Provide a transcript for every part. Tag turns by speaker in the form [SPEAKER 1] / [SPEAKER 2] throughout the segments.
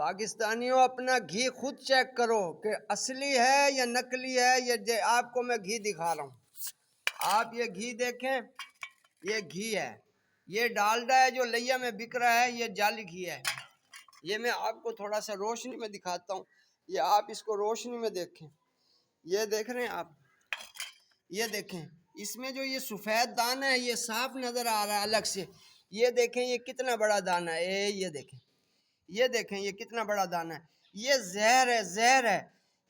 [SPEAKER 1] پاکستانیوں اپنا گھی خود چیک کرو کہ اصلی ہے یا نکلی ہے. یہ آپ کو میں گھی دکھا رہا ہوں. آپ یہ گھی دیکھیں، یہ گھی ہے. یہ ڈالڈا ہے جو لیا میں بک رہا ہے، یہ جعلی گھی ہے. یہ میں آپ کو تھوڑا سا روشنی میں دکھاتا ہوں. یہ آپ اس کو روشنی میں دیکھیں. یہ دیکھ رہے ہیں آپ، یہ دیکھیں اس میں جو یہ سفید دانہ ہے یہ صاف نظر آ رہا ہے الگ سے. یہ دیکھیں یہ کتنا بڑا دانہ ہے. یہ دیکھیں، یہ دیکھیں یہ کتنا بڑا دانہ ہے. یہ زہر ہے، زہر ہے.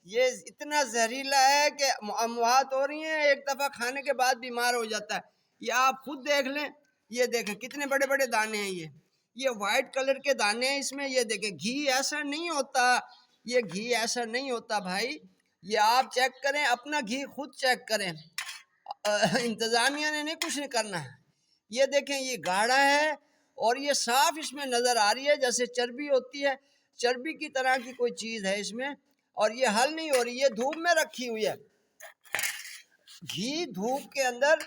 [SPEAKER 1] یہ اتنا زہریلا ہے کہ اموات ہو رہی ہیں، ایک دفعہ کھانے کے بعد بیمار ہو جاتا ہے. یہ آپ خود دیکھ لیں. یہ دیکھیں کتنے بڑے بڑے دانے ہیں. یہ وائٹ کلر کے دانے ہیں اس میں. یہ دیکھیں گھی ایسا نہیں ہوتا، یہ گھی ایسا نہیں ہوتا بھائی. یہ آپ چیک کریں، اپنا گھی خود چیک کریں. انتظامیہ نے نہیں کچھ نہیں کرنا ہے. یہ دیکھیں یہ گاڑھا ہے اور یہ صاف اس میں نظر آ رہی ہے جیسے چربی ہوتی ہے، چربی کی طرح کی کوئی چیز ہے اس میں. اور یہ حل نہیں ہو رہی، یہ دھوپ میں رکھی ہوئی ہے. گھی دھوپ کے اندر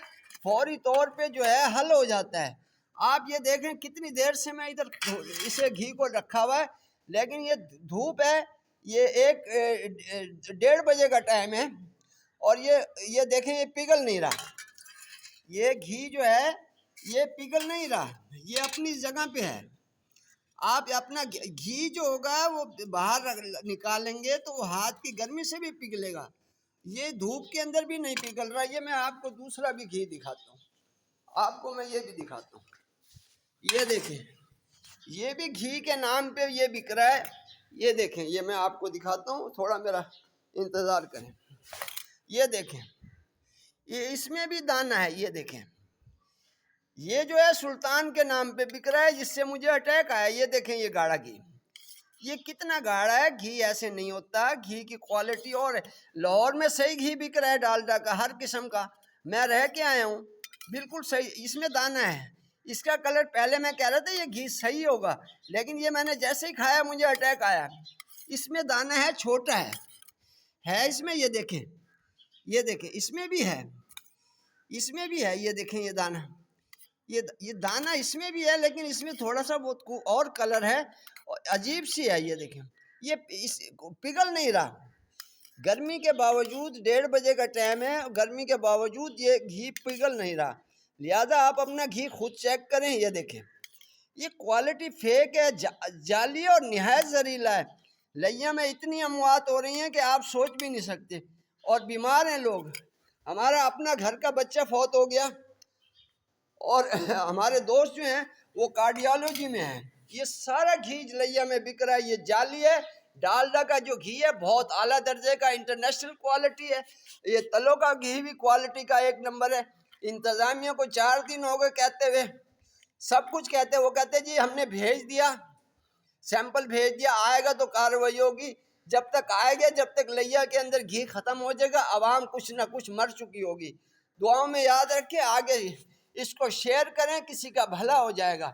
[SPEAKER 1] فوری طور پہ جو ہے حل ہو جاتا ہے. آپ یہ دیکھیں کتنی دیر سے میں ادھر اسے گھی کو رکھا ہوا ہے، لیکن یہ دھوپ ہے. یہ 1-1:30 بجے کا ٹائم ہے اور یہ دیکھیں یہ پگھل نہیں رہا. یہ گھی جو ہے یہ پگھل نہیں رہا، یہ اپنی جگہ پہ ہے. آپ اپنا گھی جو ہوگا وہ باہر نکالیں گے تو وہ ہاتھ کی گرمی سے بھی پگھلے گا. یہ دھوپ کے اندر بھی نہیں پگھل رہا. یہ میں آپ کو دوسرا بھی گھی دکھاتا ہوں. آپ کو میں یہ بھی دکھاتا ہوں. یہ دیکھیں یہ بھی گھی کے نام پہ یہ بک رہا ہے. یہ دیکھیں یہ میں آپ کو دکھاتا ہوں، تھوڑا میرا انتظار کریں. یہ دیکھیں یہ اس میں بھی دانہ ہے. یہ دیکھیں یہ جو ہے سلطان کے نام پہ بک رہا ہے جس سے مجھے اٹیک آیا. یہ دیکھیں یہ گاڑھا گھی، یہ کتنا گاڑھا ہے. گھی ایسے نہیں ہوتا. گھی کی کوالٹی اور ہے. لاہور میں صحیح گھی بک رہا ہے ڈالڈا کا، ہر قسم کا. میں رہ کے آیا ہوں، بالکل صحیح. اس میں دانہ ہے. اس کا کلر پہلے میں کہہ رہا تھا یہ گھی صحیح ہوگا، لیکن یہ میں نے جیسے ہی کھایا مجھے اٹیک آیا. اس میں دانہ ہے، چھوٹا ہے اس میں. یہ دیکھیں، یہ دیکھیں اس میں بھی ہے، اس میں بھی ہے. یہ دیکھیں یہ دانہ، یہ دانہ اس میں بھی ہے، لیکن اس میں تھوڑا سا بہت اور کلر ہے، عجیب سی ہے. یہ دیکھیں یہ پگھل نہیں رہا. گرمی کے باوجود 1:30 بجے کا ٹائم ہے، گرمی کے باوجود یہ گھی پگھل نہیں رہا. لہذا آپ اپنا گھی خود چیک کریں. یہ دیکھیں یہ کوالٹی فیک ہے، جعلی اور نہایت زہریلا ہے. لیا میں اتنی اموات ہو رہی ہیں کہ آپ سوچ بھی نہیں سکتے، اور بیمار ہیں لوگ. ہمارا اپنا گھر کا بچہ فوت ہو گیا، اور ہمارے دوست جو ہیں وہ کارڈیالوجی میں ہیں. یہ سارا گھی لیا میں بک رہا ہے، یہ جعلی ہے. ڈالڈا کا جو گھی ہے بہت اعلیٰ درجے کا، انٹرنیشنل کوالٹی ہے. یہ تلوں کا گھی بھی کوالٹی کا 1 نمبر ہے. انتظامیہ کو 4 دن ہو گئے کہتے ہوئے، سب کچھ کہتے، وہ کہتے جی ہم نے بھیج دیا، سیمپل بھیج دیا، آئے گا تو کارروائی ہوگی. جب تک آئے گا، جب تک لیا کے اندر گھی ختم ہو جائے گا، عوام کچھ نہ کچھ مر چکی ہوگی. دعاؤں میں یاد رکھیں، آگے اس کو شیئر کریں، کسی کا بھلا ہو جائے گا.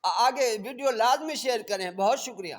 [SPEAKER 1] آگے ویڈیو لازمی شیئر کریں. بہت شکریہ.